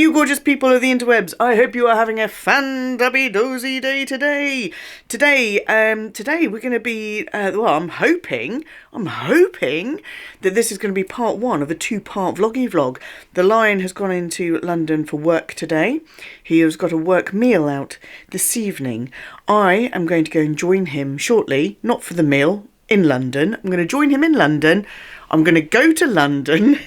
you gorgeous people of the interwebs. I hope you are having a fan-dubby-dozy day today. Today we're going to be, well, I'm hoping that this is going to be part one of a two-part vloggy vlog. The Lion has gone into London for work today. He has got a work meal out this evening. I am going to go and join him shortly, not for the meal, in London. I'm going to join him in London. I'm going to go to London.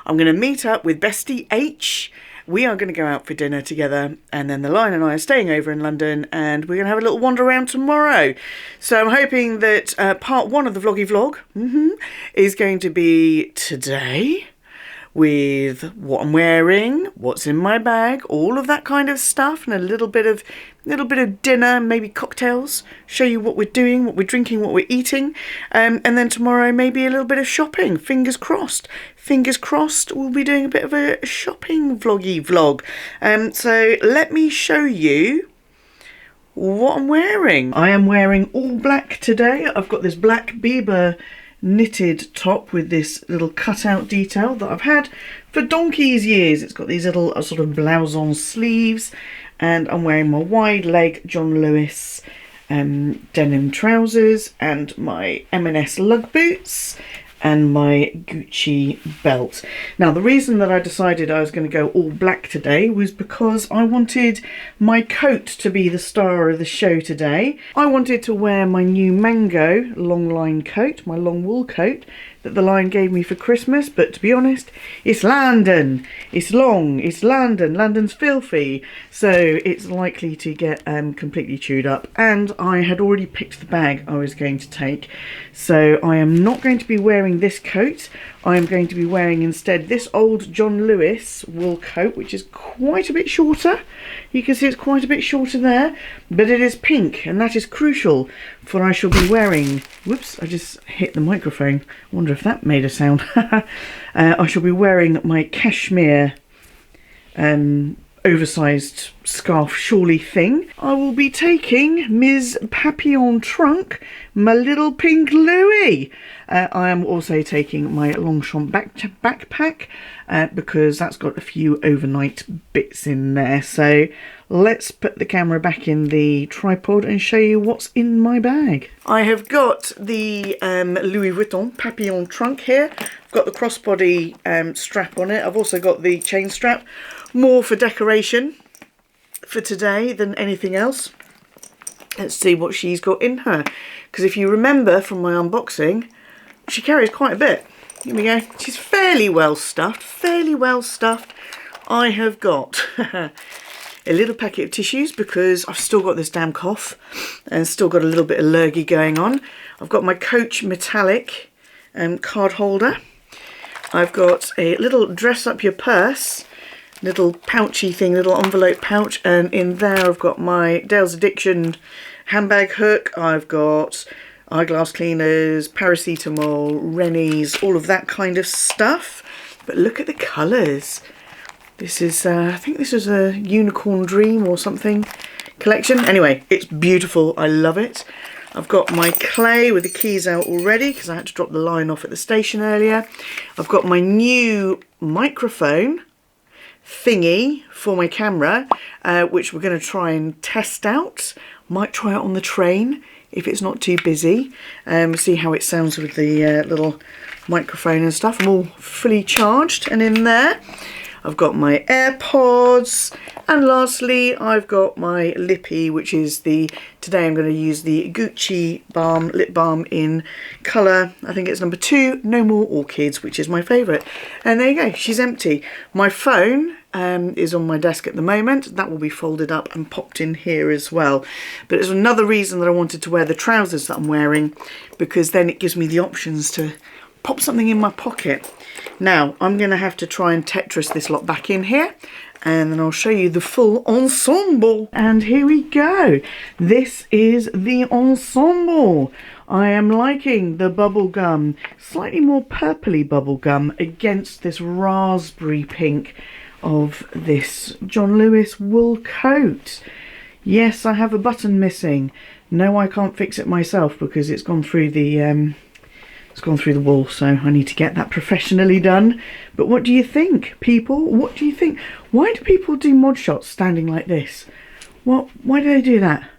I'm going to meet up with Bestie H. We are going to go out for dinner together, and then the Lion and I are staying over in London, and we're going to have a little wander around tomorrow. So I'm hoping that part one of the vloggy vlog is going to be today, with what I'm wearing, what's in my bag, all of that kind of stuff, and a little bit of dinner, maybe cocktails, show you what we're doing, what we're drinking, what we're eating, and then tomorrow maybe a little bit of shopping. Fingers crossed we'll be doing a bit of a shopping vloggy vlog. So let me show you what I'm wearing. I am wearing all black today. I've got this black Bieber knitted top with this little cutout detail that I've had for donkey's years. It's got these little sort of blouse-on sleeves, and I'm wearing my wide leg John Lewis denim trousers and my M&S lug boots and my Gucci belt. Now, the reason that I decided I was going to go all black today was because I wanted my coat to be the star of the show today. I wanted to wear my new mango long line coat, my long wool coat that the Lion gave me for Christmas, but to be honest, it's London, it's long, it's London, London's filthy, so it's likely to get completely chewed up. And I had already picked the bag I was going to take, so I am not going to be wearing this coat. I am going to be wearing instead this old John Lewis wool coat, which is quite a bit shorter. You can see it's quite a bit shorter there, but it is pink, and that is crucial, for I shall be wearing, whoops, I just hit the microphone, I wonder if that made a sound. I shall be wearing my cashmere oversized scarf shawly thing. I will be taking Ms. Papillon trunk, my little pink Louis. I am also taking my Longchamp backpack because that's got a few overnight bits in there. So let's put the camera back in the tripod and show you what's in my bag. I have got the Louis Vuitton Papillon trunk here. I've got the crossbody strap on it. I've also got the chain strap, more for decoration for today than anything else. Let's see what she's got in her, because if you remember from my unboxing, she carries quite a bit. Here we go. She's fairly well stuffed, I have got a little packet of tissues because I've still got this damn cough and still got a little bit of lurgy going on. I've got my Coach metallic card holder. I've got a little dress up your purse, little pouchy thing, little envelope pouch, and in there I've got my Dale's Addiction handbag hook. I've got eyeglass cleaners, paracetamol, Rennies, all of that kind of stuff. But look at the colours. This is, I think this is a Unicorn Dream or something collection. Anyway, it's beautiful. I love it. I've got my clay with the keys out already because I had to drop the Lion off at the station earlier. I've got my new microphone thingy for my camera, which we're going to try and test out. Might try it on the train if it's not too busy. See how it sounds with the little microphone and stuff. I'm all fully charged, and in there I've got my AirPods, and lastly I've got my lippy, which is today I'm going to use the Gucci lip balm in colour, I think it's number 2, No More Orchids, which is my favourite. And there you go, she's empty. My phone is on my desk at the moment. That will be folded up and popped in here as well. But it's another reason that I wanted to wear the trousers that I'm wearing, because then it gives me the options to pop something in my pocket. Now I'm going to have to try and Tetris this lot back in here, and then I'll show you the full ensemble. And here we go. This is the ensemble. I am liking the bubblegum, slightly more purpley bubblegum against this raspberry pink of this John Lewis wool coat. Yes, I have a button missing. No, I can't fix it myself because it's gone through the It's gone through the wall, so I need to get that professionally done. But what do you think, people? What do you think? Why do people do mod shots standing like this? Why do they do that?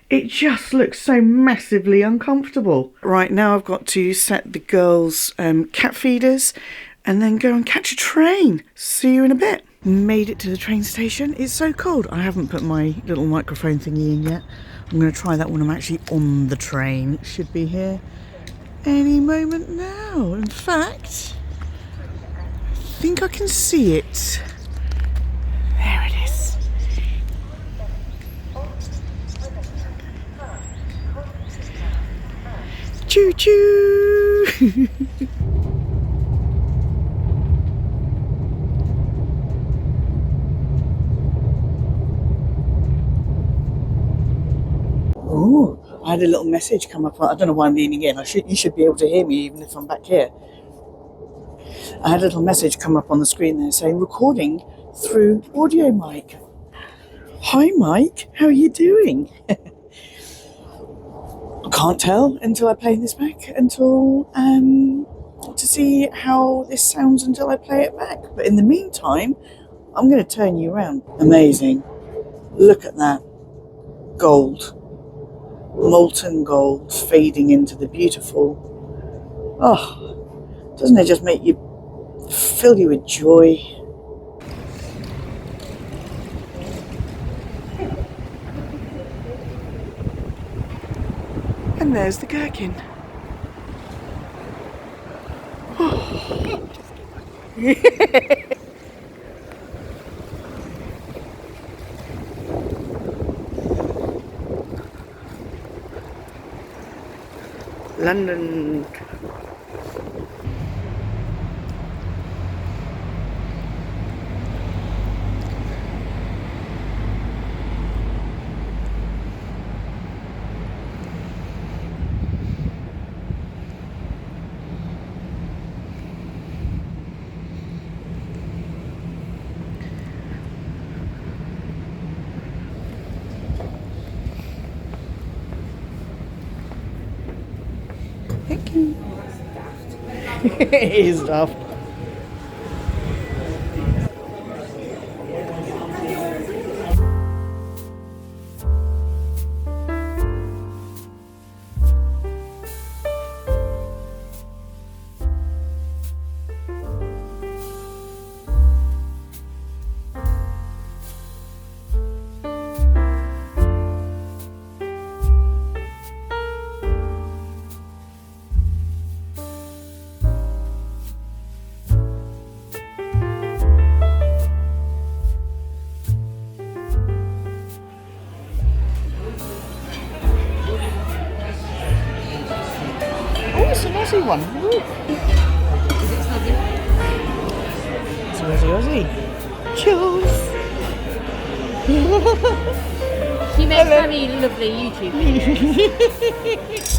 It just looks so massively uncomfortable. Right, now I've got to set the girls' cat feeders and then go and catch a train. See you in a bit. Made it to the train station. It's so cold. I haven't put my little microphone thingy in yet. I'm going to try that when I'm actually on the train. It should be here any moment now. In fact, I think I can see it. There it is. Choo choo. Oh, I had a little message come up. I don't know why I'm leaning in. You should be able to hear me even if I'm back here. I had a little message come up on the screen there saying recording through audio mic. Hi Mike, how are you doing? I can't tell until I play this back, to see how this sounds until I play it back. But in the meantime, I'm going to turn you around. Amazing. Look at that. Gold. Molten gold fading into the beautiful. Oh, doesn't it just fill you with joy? And there's the gherkin. Oh. London. Thank you. It is daft. Oh, it's an Aussie one. Ooh. It's an Aussie. Cheers. She makes very lovely YouTube videos.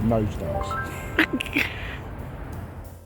nosedives.